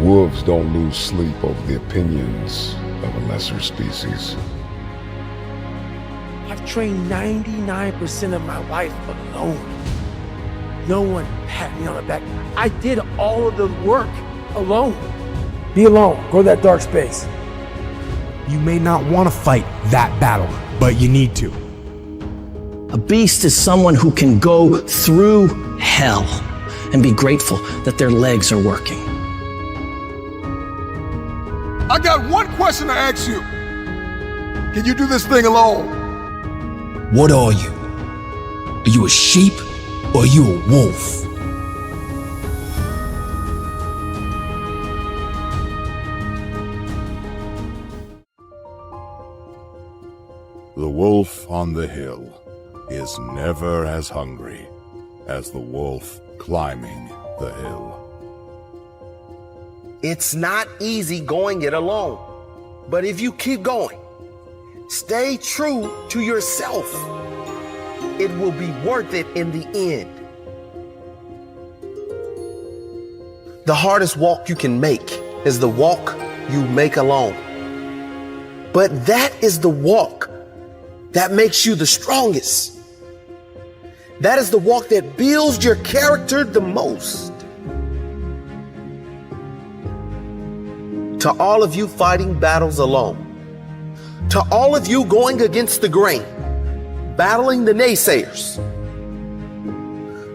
Wolves don't lose sleep over the opinions of a lesser species. I've trained 99% of my life alone. No one pat me on the back. I did all of the work alone. Be alone. Go to that dark space. You may not want to fight that battle, but you need to. A beast is someone who can go through hell and be grateful that their legs are working. I got one question to ask you. Can you do this thing alone? What are you? Are you a sheep or are you a wolf? The wolf on the hill is never as hungry as the wolf climbing the hill. It's not easy going it alone, but if you keep going, stay true to yourself, it will be worth it in the end. The hardest walk you can make is the walk you make alone. But that is the walk that makes you the strongest. That is the walk that builds your character the most. To all of you fighting battles alone, to all of you going against the grain, battling the naysayers,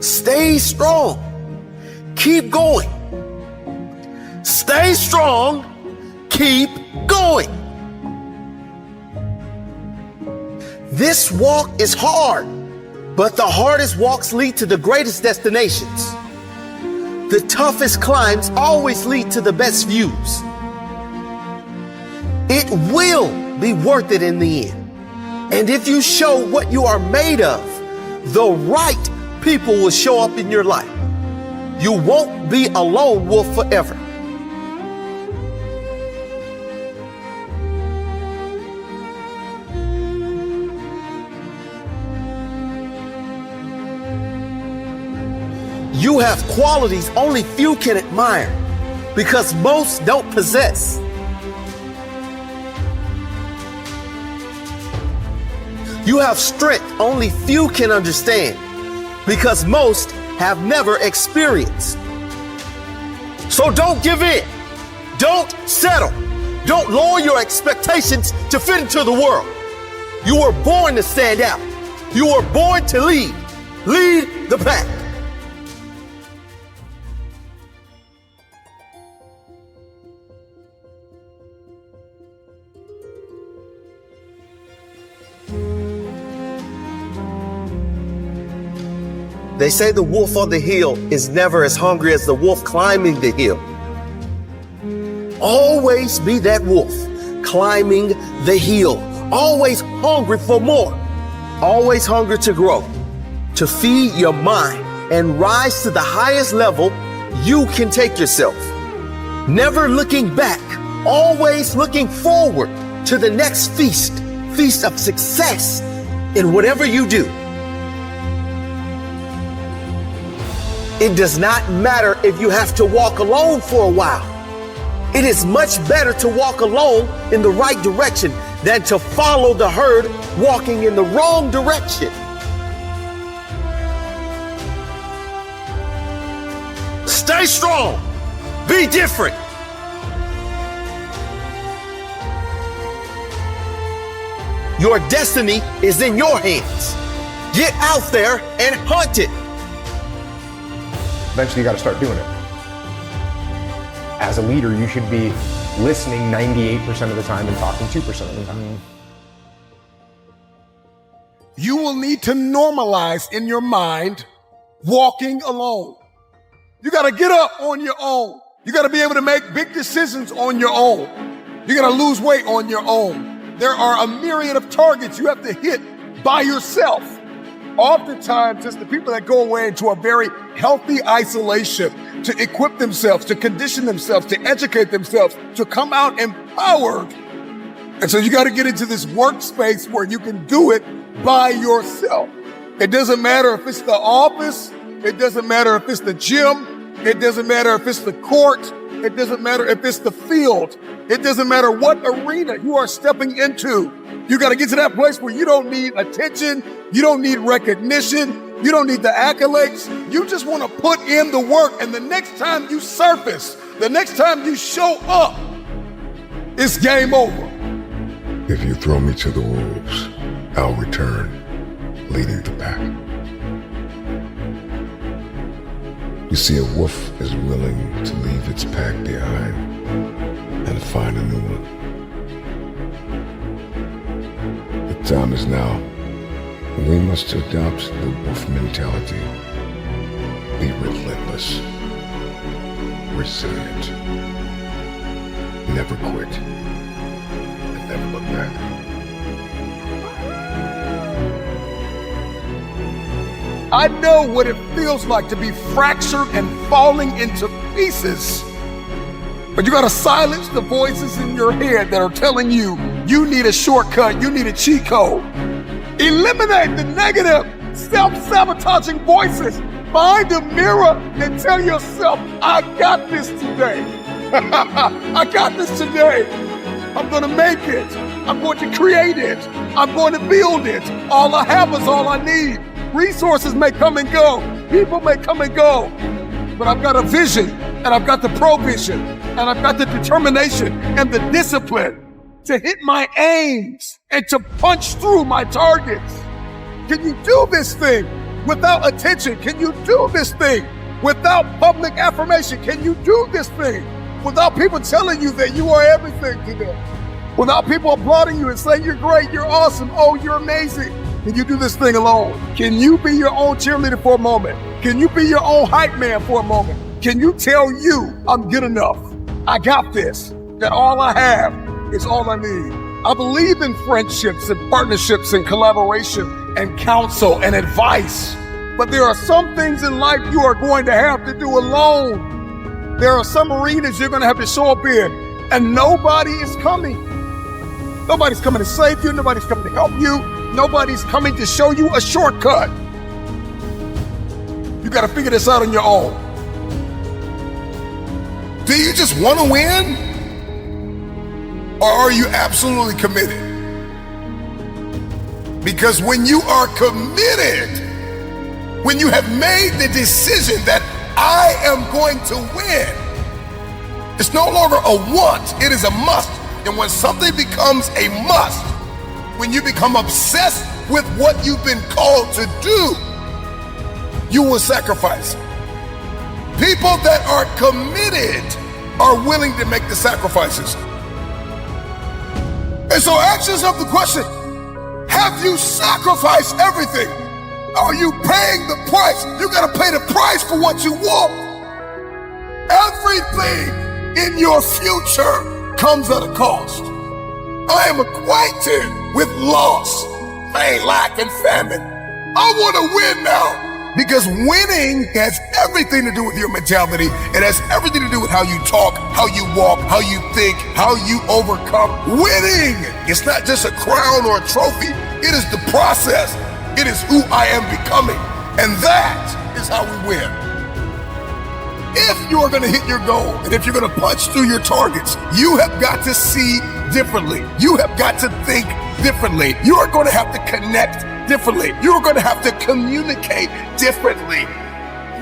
stay strong. Keep going. Stay strong. Keep going. This walk is hard, but the hardest walks lead to the greatest destinations. The toughest climbs always lead to the best views. It will be worth it in the end. And if you show what you are made of, the right people will show up in your life. You won't be a lone wolf forever. You have qualities only few can admire because most don't possess. You have strength only few can understand because most have never experienced. So don't give in. Don't settle. Don't lower your expectations to fit into the world. You were born to stand out. You were born to lead. Lead the pack. They say the wolf on the hill is never as hungry as the wolf climbing the hill. Always be that wolf climbing the hill. Always hungry for more. Always hungry to grow, to feed your mind and rise to the highest level you can take yourself. Never looking back, always looking forward to the next feast of success in whatever you do. It does not matter if you have to walk alone for a while. It is much better to walk alone in the right direction than to follow the herd walking in the wrong direction. Stay strong. Be different. Your destiny is in your hands. Get out there and hunt it. Eventually, you got to start doing it. As a leader, you should be listening 98% of the time and talking 2% of the time. You will need to normalize in your mind walking alone. You got to get up on your own. You got to be able to make big decisions on your own. You got to lose weight on your own. There are a myriad of targets you have to hit by yourself. Oftentimes, it's the people that go away into a very healthy isolation to equip themselves, to condition themselves, to educate themselves, to come out empowered. And so you got to get into this workspace where you can do it by yourself. It doesn't matter if it's the office. It doesn't matter if it's the gym. It doesn't matter if it's the court. It doesn't matter if it's the field. It doesn't matter what arena you are stepping into. You got to get to that place where you don't need attention. You don't need recognition. You don't need the accolades. You just want to put in the work. And the next time you surface, the next time you show up, it's game over. If you throw me to the wolves, I'll return, leading the pack. You see, a wolf is willing to leave its pack behind and find a new one. The time is now. We must adopt the wolf mentality. Be relentless, resilient, never quit, and never look back. I know what it feels like to be fractured and falling into pieces. But you gotta silence the voices in your head that are telling you you need a shortcut, you need a cheat code. Eliminate the negative, self-sabotaging voices. Find a mirror and tell yourself, I got this today. I got this today. I'm gonna make it. I'm going to create it. I'm going to build it. All I have is all I need. Resources may come and go. People may come and go. But I've got a vision, and I've got the provision, and I've got the determination and the discipline to hit my aims and to punch through my targets. Can you do this thing without attention? Can you do this thing without public affirmation? Can you do this thing without people telling you that you are everything to them? Without people applauding you and saying you're great, you're awesome, oh, you're amazing. Can you do this thing alone? Can you be your own cheerleader for a moment? Can you be your own hype man for a moment? Can you tell you, I'm good enough, I got this, that all I have is all I need? I believe in friendships and partnerships and collaboration and counsel and advice. But there are some things in life you are going to have to do alone. There are some arenas you're going to have to show up in, and nobody is coming. Nobody's coming to save you. Nobody's coming to help you. Nobody's coming to show you a shortcut. You got to figure this out on your own. Do you just want to win? Or are you absolutely committed? Because when you are committed, when you have made the decision that I am going to win, it's no longer a want, it is a must. And when something becomes a must, when you become obsessed with what you've been called to do, you will sacrifice. People that are committed are willing to make the sacrifices. And so ask yourself the question, have you sacrificed everything? Are you paying the price? You gotta pay the price for what you want. Everything in your future comes at a cost. I am acquainted with loss, pain, lack, and famine. I want to win now because winning has everything to do with your mentality. It has everything to do with how you talk, how you walk, how you think, how you overcome. Winning is not just a crown or a trophy. It is the process. It is who I am becoming. And that is how we win. If you're going to hit your goal and if you're going to punch through your targets, you have got to see differently. You have got to think differently. You are going to have to connect differently. You're going to have to communicate differently.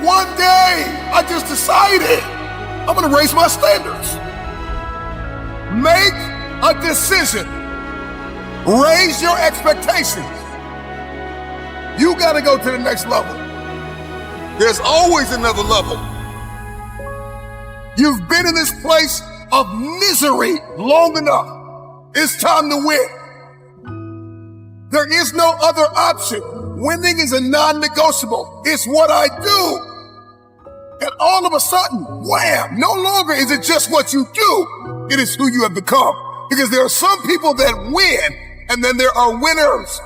One day, I just decided I'm going to raise my standards. Make a decision. Raise your expectations. You got to go to the next level. There's always another level. You've been in this place of misery long enough. It's time to win. There is no other option. Winning is a non-negotiable. It's what I do. And all of a sudden, wham, no longer is it just what you do. It is who you have become. Because there are some people that win, and then there are winners.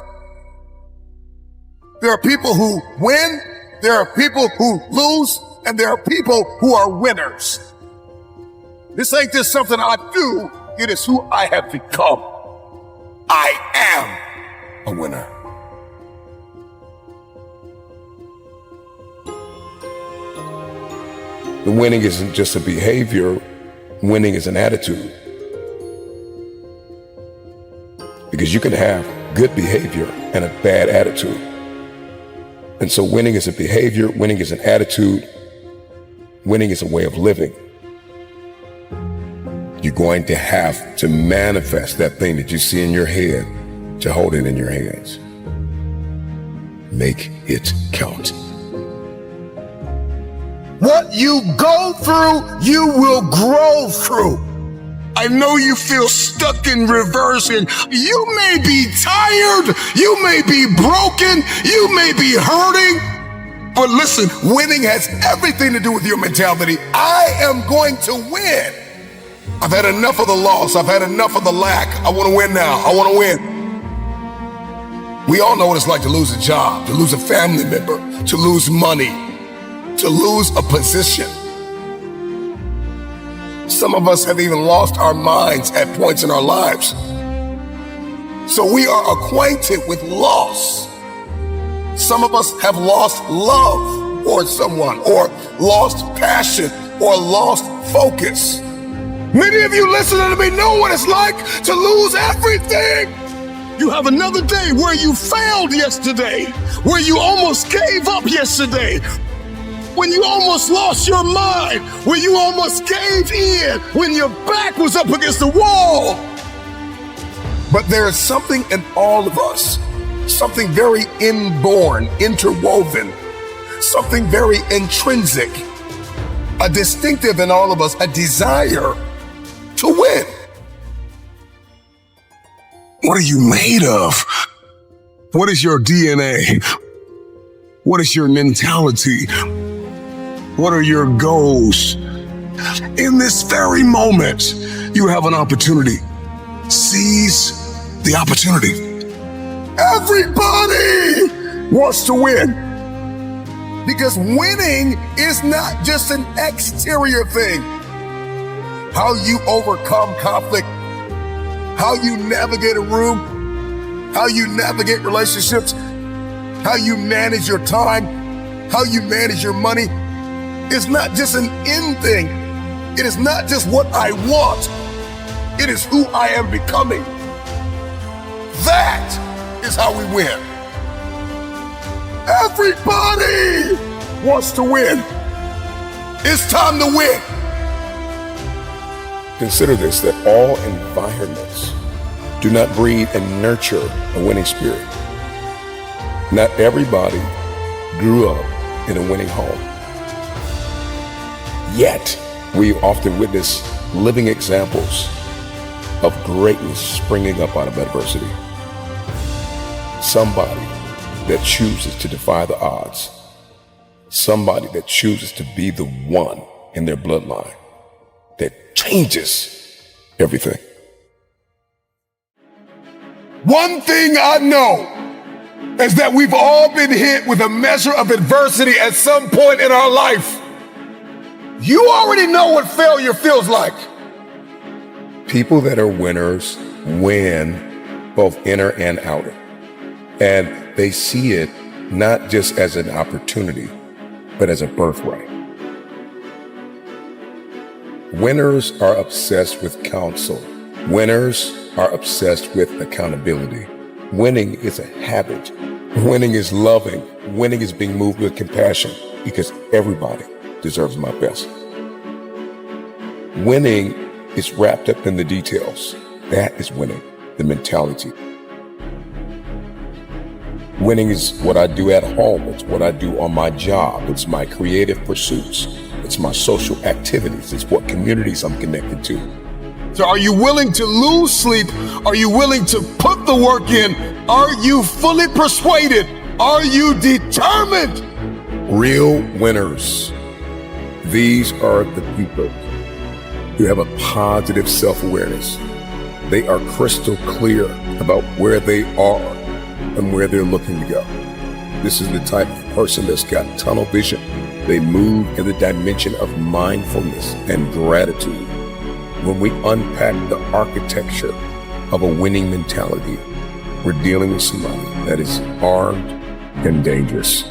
There are people who win, there are people who lose, and there are people who are winners. This ain't just something I do, it is who I have become. I am a winner. The winning isn't just a behavior, Winning is an attitude. Because you can have good behavior and a bad attitude. And so winning is a behavior, winning is an attitude, winning is a way of living. You're going to have to manifest that thing that you see in your head to hold it in your hands. Make it count. What you go through, you will grow through. I know you feel stuck in reverse, and you may be tired, you may be broken, you may be hurting, but listen, winning has everything to do with your mentality. I am going to win. I've had enough of the loss. I've had enough of the lack. I want to win now. I want to win. We all know what it's like to lose a job, to lose a family member, to lose money, to lose a position. Some of us have even lost our minds at points in our lives. So we are acquainted with loss. Some of us have lost love for someone, or lost passion, or lost focus. Many of you listening to me know what it's like to lose everything. You have another day where you failed yesterday, where you almost gave up yesterday, when you almost lost your mind, when you almost gave in, when your back was up against the wall. But there is something in all of us, something very inborn, interwoven, something very intrinsic, a distinctive in all of us, a desire to win. What are you made of? What is your DNA? What is your mentality? What are your goals? In this very moment, you have an opportunity. Seize the opportunity. Everybody wants to win. Because winning is not just an exterior thing. How you overcome conflict, how you navigate a room, how you navigate relationships, how you manage your time, how you manage your money. It's not just an end thing. It is not just what I want. It is who I am becoming. That is how we win. Everybody wants to win. It's time to win. Consider this, that all environments do not breed and nurture a winning spirit. Not everybody grew up in a winning home. Yet, we often witness living examples of greatness springing up out of adversity. Somebody that chooses to defy the odds. Somebody that chooses to be the one in their bloodline that changes everything. One thing I know is that we've all been hit with a measure of adversity at some point in our life. You already know what failure feels like. People that are winners win both inner and outer. And they see it not just as an opportunity, but as a birthright. Winners are obsessed with counsel. Winners are obsessed with accountability. Winning is a habit. Winning is loving. Winning is being moved with compassion, because everybody deserves my best. Winning is wrapped up in the details. That is winning, the mentality. Winning is what I do at home. It's what I do on my job. It's my creative pursuits. It's my social activities. It's what communities I'm connected to. So are you willing to lose sleep? Are you willing to put the work in? Are you fully persuaded? Are you determined? Real winners. These are the people who have a positive self-awareness. They are crystal clear about where they are and where they're looking to go. This is the type of person that's got tunnel vision. They move in the dimension of mindfulness and gratitude. When we unpack the architecture of a winning mentality, we're dealing with somebody that is armed and dangerous.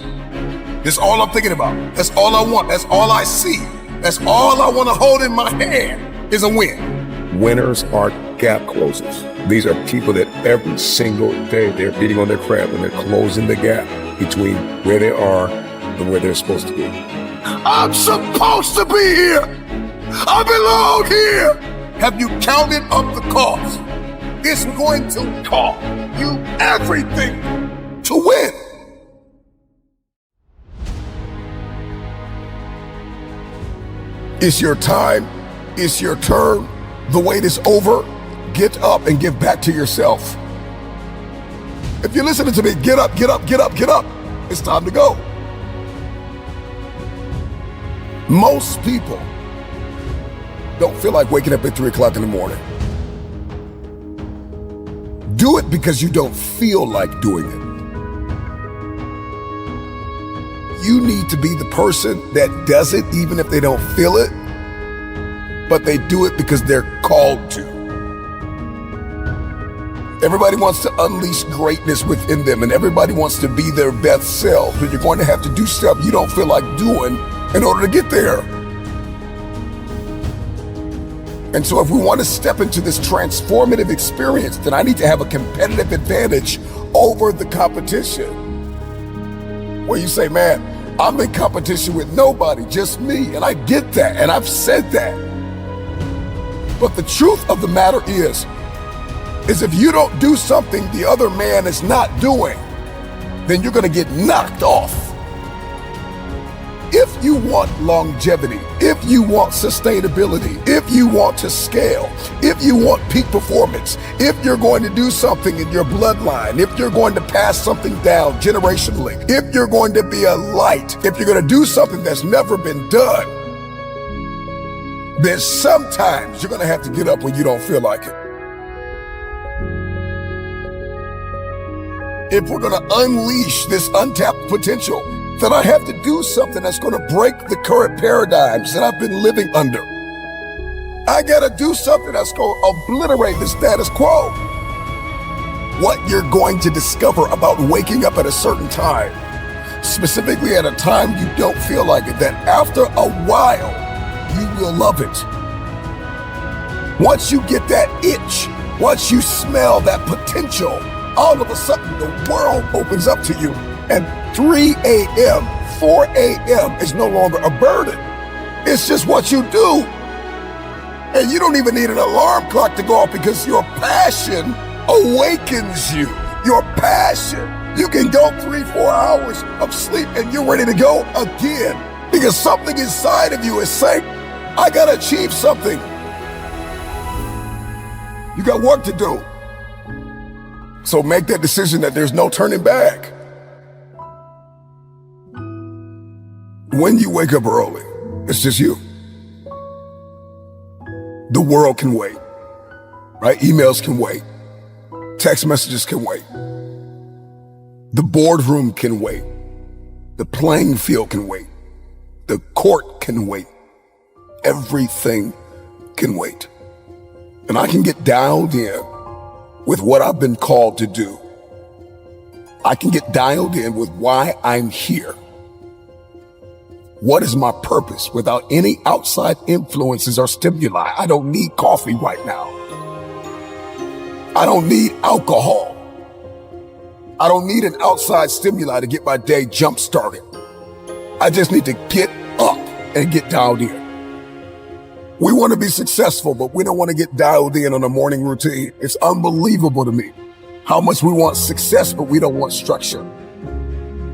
That's all I'm thinking about. That's all I want. That's all I see. That's all I want to hold in my hand. is a win. Winners are gap closers. These are people that every single day they're beating on their craft and they're closing the gap between where they are and where they're supposed to be. I'm supposed to be here. I belong here. Have you counted up the cost? It's going to cost you everything to win. It's your time. It's your turn. The wait is over. Get up and give back to yourself. If you're listening to me, get up, get up, get up, get up. It's time to go. Most people don't feel like waking up at 3 o'clock in the morning. Do it because you don't feel like doing it. You need to be the person that does it even if they don't feel it, but they do it because they're called to. Everybody wants to unleash greatness within them, and everybody wants to be their best self, but you're going to have to do stuff you don't feel like doing in order to get there. And so if we want to step into this transformative experience, then I need to have a competitive advantage over the competition. Where you say, man, I'm in competition with nobody, just me. And I get that, and I've said that. But the truth of the matter is if you don't do something the other man is not doing, then you're gonna get knocked off. If you want longevity, if you want sustainability, if you want to scale, if you want peak performance, if you're going to do something in your bloodline, if you're going to pass something down generationally, if you're going to be a light, if you're going to do something that's never been done, then sometimes you're going to have to get up when you don't feel like it. If we're going to unleash this untapped potential, then I have to do something that's going to break the current paradigms that I've been living under. I got to do something that's going to obliterate the status quo. What you're going to discover about waking up at a certain time, specifically at a time you don't feel like it, that after a while, you will love it. Once you get that itch, once you smell that potential, all of a sudden the world opens up to you. And 3 a.m., 4 a.m. is no longer a burden. It's just what you do. And you don't even need an alarm clock to go off because your passion awakens you. Your passion. You can go 3-4 hours of sleep and you're ready to go again because something inside of you is saying, I gotta achieve something. You got work to do. So make that decision that there's no turning back. When you wake up early, it's just you. The world can wait, right? Emails can wait. Text messages can wait. The boardroom can wait. The playing field can wait. The court can wait. Everything can wait. And I can get dialed in with what I've been called to do. I can get dialed in with why I'm here. What is my purpose without any outside influences or stimuli? I don't need coffee right now. I don't need alcohol. I don't need an outside stimuli to get my day jump started. I just need to get up and get dialed in. We want to be successful, but we don't want to get dialed in on a morning routine. It's unbelievable to me how much we want success, but we don't want structure.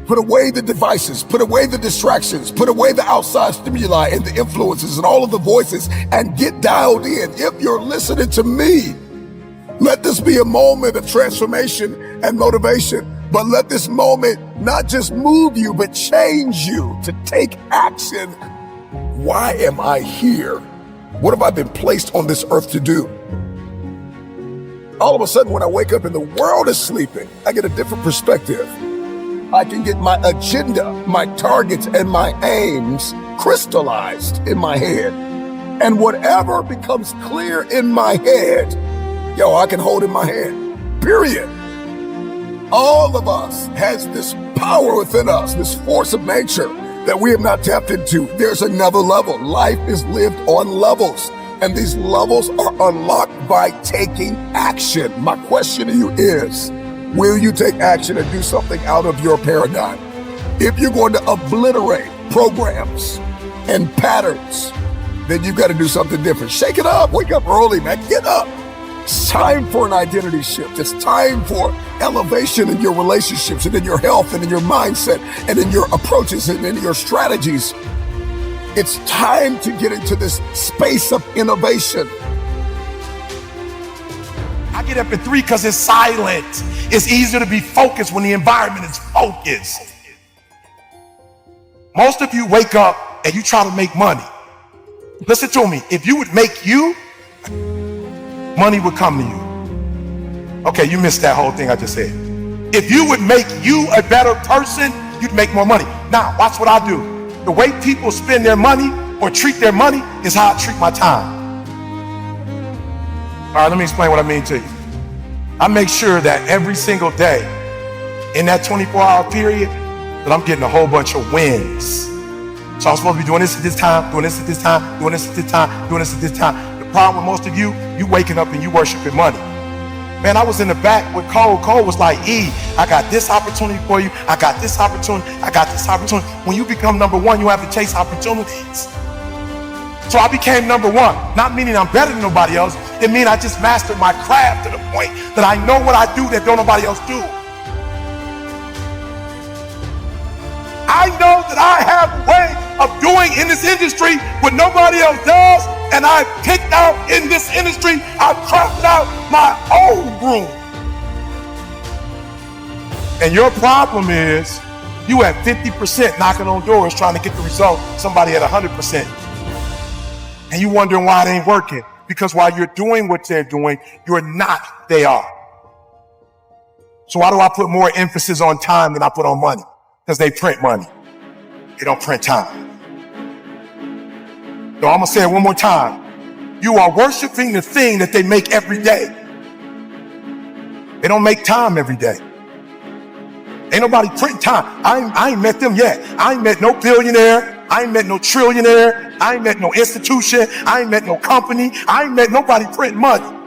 Put away the devices, put away the distractions, put away the outside stimuli and the influences and all of the voices and get dialed in. If you're listening to me, let this be a moment of transformation and motivation, but let this moment not just move you, but change you to take action. Why am I here? What have I been placed on this earth to do? All of a sudden, when I wake up and the world is sleeping, I get a different perspective. I can get my agenda, my targets, and my aims crystallized in my head. And whatever becomes clear in my head, I can hold in my hand, period. All of us has this power within us, this force of nature that we have not tapped into. There's another level. Life is lived on levels. And these levels are unlocked by taking action. My question to you is, will you take action and do something out of your paradigm? If you're going to obliterate programs and patterns, then you've got to do something different. Shake it up. Wake up early, man. Get up. It's time for an identity shift. It's time for elevation in your relationships and in your health and in your mindset and in your approaches and in your strategies. It's time to get into this space of innovation. I get up at 3 because it's silent. It's easier to be focused when the environment is focused. Most of you wake up and you try to make money. Listen to me. If you would make you, money would come to you. Okay, you missed that whole thing I just said. If you would make you a better person, you'd make more money. Now, watch what I do. The way people spend their money or treat their money is how I treat my time. All right, let me explain what I mean to you. I make sure that every single day in that 24-hour period that I'm getting a whole bunch of wins. So I'm supposed to be doing this at this time, doing this at this time, doing this at this time, doing this at this time. The problem with most of you waking up and you worshiping money. Man, I was in the back with Cole. Cole was like, E, I got this opportunity for you. I got this opportunity. I got this opportunity. When you become number one, you have to chase opportunities. So I became number one, not meaning I'm better than nobody else. It means I just mastered my craft to the point that I know what I do that don't nobody else do. I know that I have a way of doing in this industry what nobody else does, and I've picked out in this industry, I've crafted out my own room. And your problem is you at 50% knocking on doors trying to get the result, somebody at 100%. And you wondering why it ain't working. Because while you're doing what they're doing, you're not, they are. So why do I put more emphasis on time than I put on money? Because they print money. They don't print time. So I'm gonna say it one more time. You are worshiping the thing that they make every day. They don't make time every day. Ain't nobody printing time. I ain't met them yet. I ain't met no billionaire. I ain't met no trillionaire. I ain't met no institution. I ain't met no company. I ain't met nobody printing money.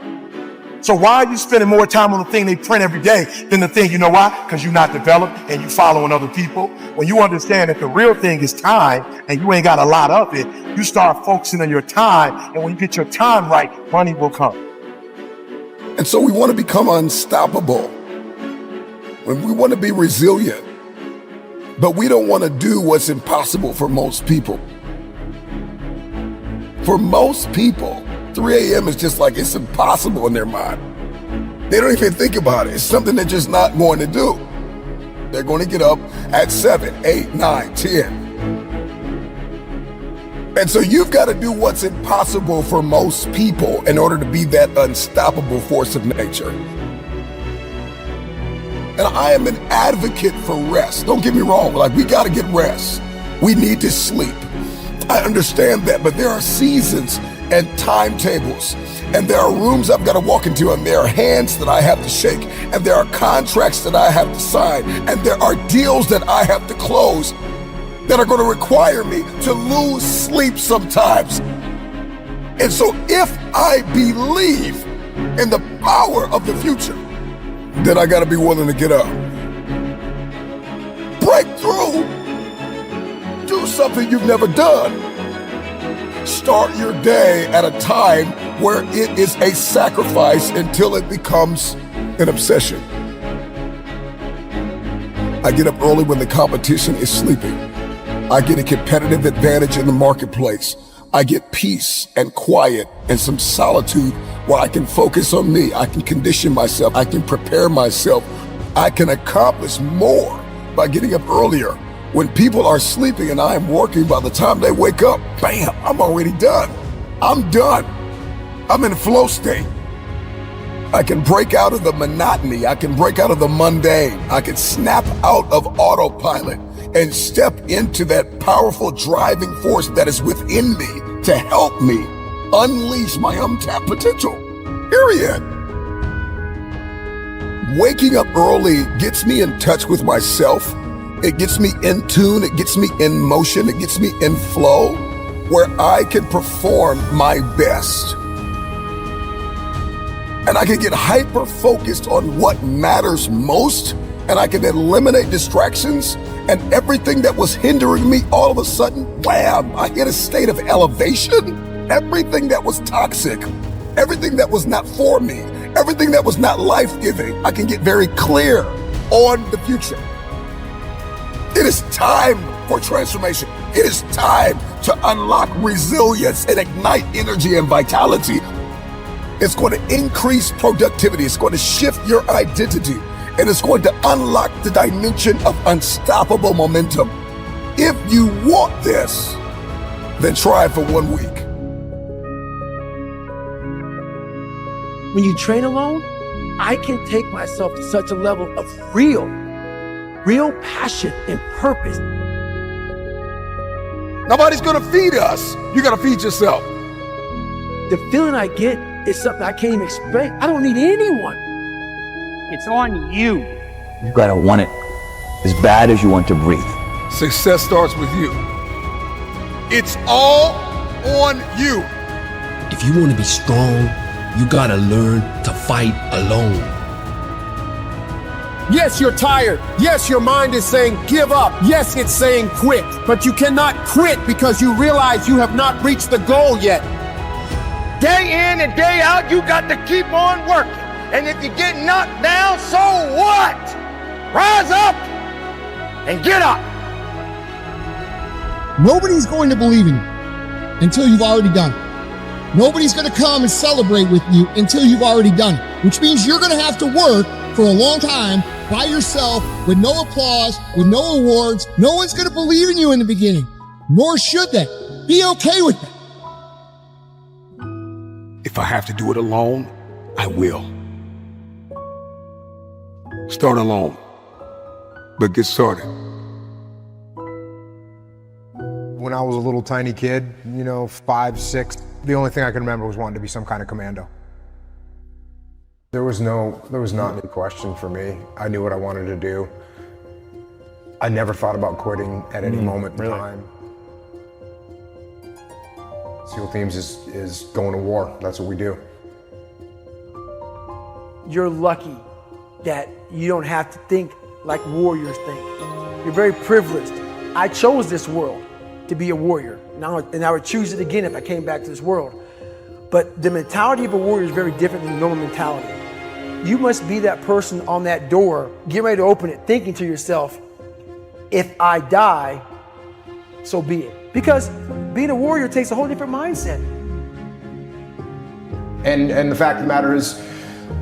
So why are you spending more time on the thing they print every day than the thing, you know why? Because you're not developed and you following other people. When you understand that the real thing is time and you ain't got a lot of it, you start focusing on your time. And when you get your time right, money will come. And so we want to become unstoppable. When we want to be resilient, but we don't want to do what's impossible for most people. For most people, 3 a.m. is just like it's impossible in their mind. They don't even think about it. It's something they're just not going to do. They're going to get up at 7, 8, 9, 10. And so you've got to do what's impossible for most people in order to be that unstoppable force of nature. And I am an advocate for rest. Don't get me wrong. Like, we got to get rest. We need to sleep. I understand that, but there are seasons and timetables, and there are rooms I've got to walk into, and there are hands that I have to shake, and there are contracts that I have to sign, and there are deals that I have to close that are going to require me to lose sleep sometimes. And so if I believe in the power of the future, then I got to be willing to get up. Break through. Do something you've never done. Start your day at a time where it is a sacrifice until it becomes an obsession. I get up early when the competition is sleeping. I get a competitive advantage in the marketplace. I get peace and quiet and some solitude where I can focus on me. I can condition myself. I can prepare myself. I can accomplish more by getting up earlier. When people are sleeping and I am working, by the time they wake up, bam, I'm already done. I'm done. I'm in flow state. I can break out of the monotony. I can break out of the mundane. I can snap out of autopilot and step into that powerful driving force that is within me to help me unleash my untapped potential. Period. Waking up early gets me in touch with myself. It gets me in tune. It gets me in motion. It gets me in flow. where I can perform my best. And I can get hyper focused on what matters most, and I can eliminate distractions, and everything that was hindering me, all of a sudden, wham, I hit a state of elevation. Everything that was toxic, everything that was not for me, everything that was not life-giving, I can get very clear on the future. It is time for transformation. It is time to unlock resilience and ignite energy and vitality. It's going to increase productivity. It's going to shift your identity. And it's going to unlock the dimension of unstoppable momentum. If you want this, then try it for 1 week. When you train alone, I can take myself to such a level of real passion and purpose. Nobody's gonna feed us. You gotta feed yourself. The feeling I get is something I can't even explain. I don't need anyone. It's on you. You gotta want it as bad as you want to breathe. Success starts with you. It's all on you. If you want to be strong, you gotta learn to fight alone. Yes, you're tired. Yes, your mind is saying give up. Yes, it's saying quit. But you cannot quit because you realize you have not reached the goal yet. Day in and day out, you got to keep on working. And if you get knocked down, so what? Rise up and get up. Nobody's going to believe in you until you've already done it. Nobody's going to come and celebrate with you until you've already done it, which means you're going to have to work for a long time by yourself with no applause, with no awards. No one's going to believe in you in the beginning, nor should they. Be okay with that. If I have to do it alone, I will. Start alone, but get started. When I was a little tiny kid, 5, 6, the only thing I can remember was wanting to be some kind of commando. There was not any question for me. I knew what I wanted to do. I never thought about quitting at any moment in time. SEAL Teams is going to war. That's what we do. You're lucky that you don't have to think like warriors think. You're very privileged. I chose this world to be a warrior. And I would choose it again if I came back to this world. But the mentality of a warrior is very different than normal mentality. You must be that person on that door, get ready to open it, thinking to yourself, if I die, so be it. Because being a warrior takes a whole different mindset. And the fact of the matter is,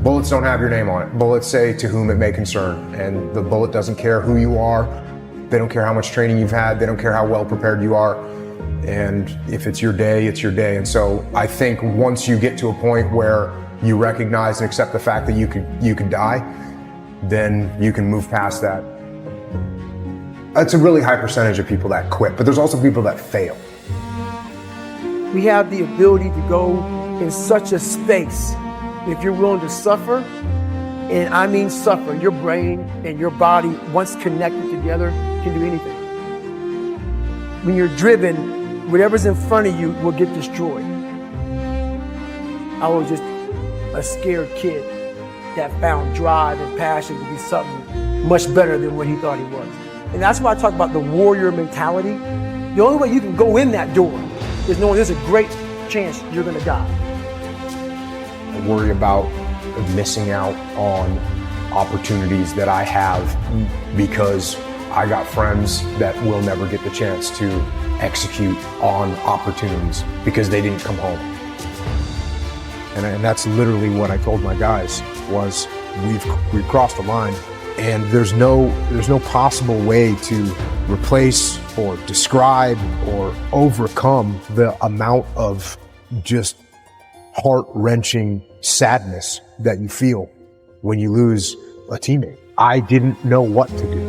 bullets don't have your name on it. Bullets say to whom it may concern. And the bullet doesn't care who you are. They don't care how much training you've had. They don't care how well prepared you are. And if it's your day, it's your day. And so I think once you get to a point where you recognize and accept the fact that you could die, then you can move past that. It's a really high percentage of people that quit, but there's also people that fail. We have the ability to go in such a space. If you're willing to suffer, and I mean suffer, your brain and your body, once connected together, can do anything. When you're driven, whatever's in front of you will get destroyed. I was just a scared kid that found drive and passion to be something much better than what he thought he was. And that's why I talk about the warrior mentality. The only way you can go in that door is knowing there's a great chance you're gonna die. I worry about missing out on opportunities that I have because I got friends that will never get the chance to execute on opportunities because they didn't come home. And that's literally what I told my guys was we've crossed the line, and there's no possible way to replace or describe or overcome the amount of just heart-wrenching sadness that you feel when you lose a teammate. I didn't know what to do,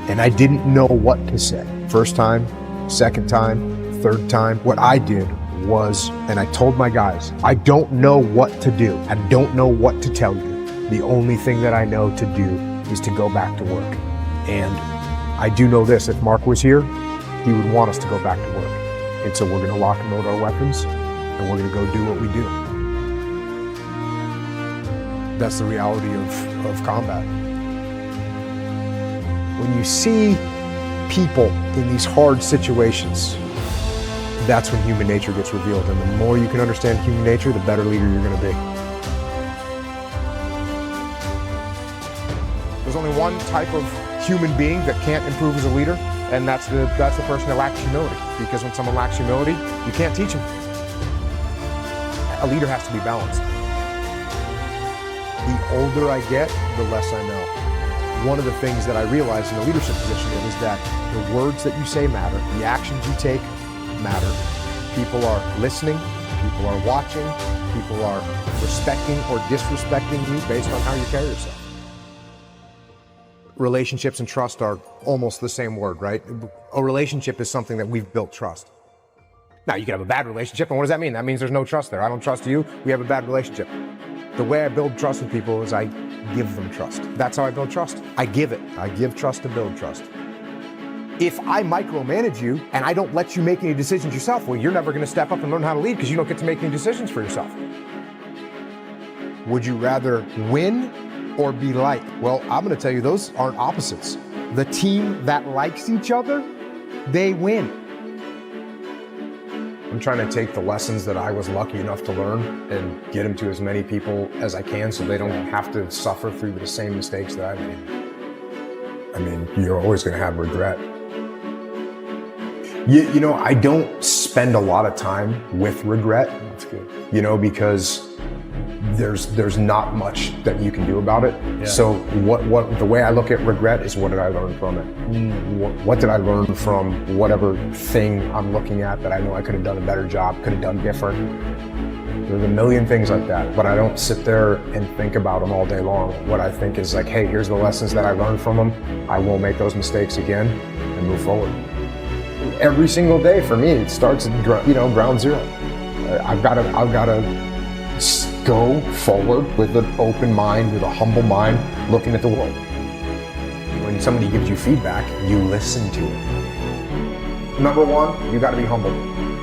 and I didn't know what to say. First time, second time, third time, what I did was, and I told my guys, I don't know what to do. I don't know what to tell you. The only thing that I know to do is to go back to work. And I do know this, if Mark was here, he would want us to go back to work. And so we're going to lock and load our weapons, and we're going to go do what we do. That's the reality of combat. When you see people in these hard situations, that's when human nature gets revealed. And the more you can understand human nature, the better leader you're going to be. There's only one type of human being that can't improve as a leader, and that's the person that lacks humility. Because when someone lacks humility, you can't teach them. A leader has to be balanced. The older I get, the less I know. One of the things that I realized in the leadership position is that the words that you say matter, the actions you take matter. People are listening, people are watching, people are respecting or disrespecting you based on how you carry yourself. Relationships and trust are almost the same word, right? A relationship is something that we've built trust. Now, you can have a bad relationship, and what does that mean? That means there's no trust there. I don't trust you, we have a bad relationship. The way I build trust with people is I give them trust. That's how I build trust. I give it. I give trust to build trust. If I micromanage you and I don't let you make any decisions yourself, well, you're never going to step up and learn how to lead because you don't get to make any decisions for yourself. Would you rather win or be liked? Well, I'm going to tell you, those aren't opposites. The team that likes each other, they win. I'm trying to take the lessons that I was lucky enough to learn and get them to as many people as I can so they don't have to suffer through the same mistakes that I made. I mean, you're always going to have regret. You know, I don't spend a lot of time with regret. That's good. You know, because there's not much that you can do about it. Yeah. So what the way I look at regret is, what did I learn from it? What did I learn from whatever thing I'm looking at that I know I could have done a better job, could have done different? There's a million things like that, but I don't sit there and think about them all day long. What I think is like, hey, here's the lessons that I learned from them. I won't make those mistakes again and move forward. Every single day for me, it starts at ground zero. I've got to go forward with an open mind, with a humble mind, looking at the world. When somebody gives you feedback, you listen to it. Number one, you got to be humble.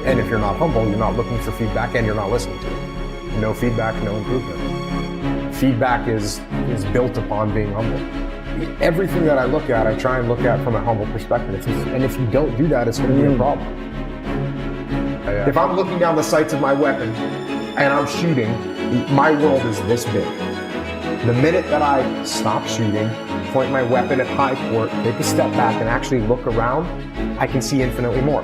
And if you're not humble, you're not looking for feedback and you're not listening to it. No feedback, no improvement. Feedback is built upon being humble. Everything that I look at, I try and look at from a humble perspective. And if you don't do that, it's going to be a problem. If I'm looking down the sights of my weapon and I'm shooting, my world is this big. The minute that I stop shooting, point my weapon at high court, take a step back and actually look around, I can see infinitely more.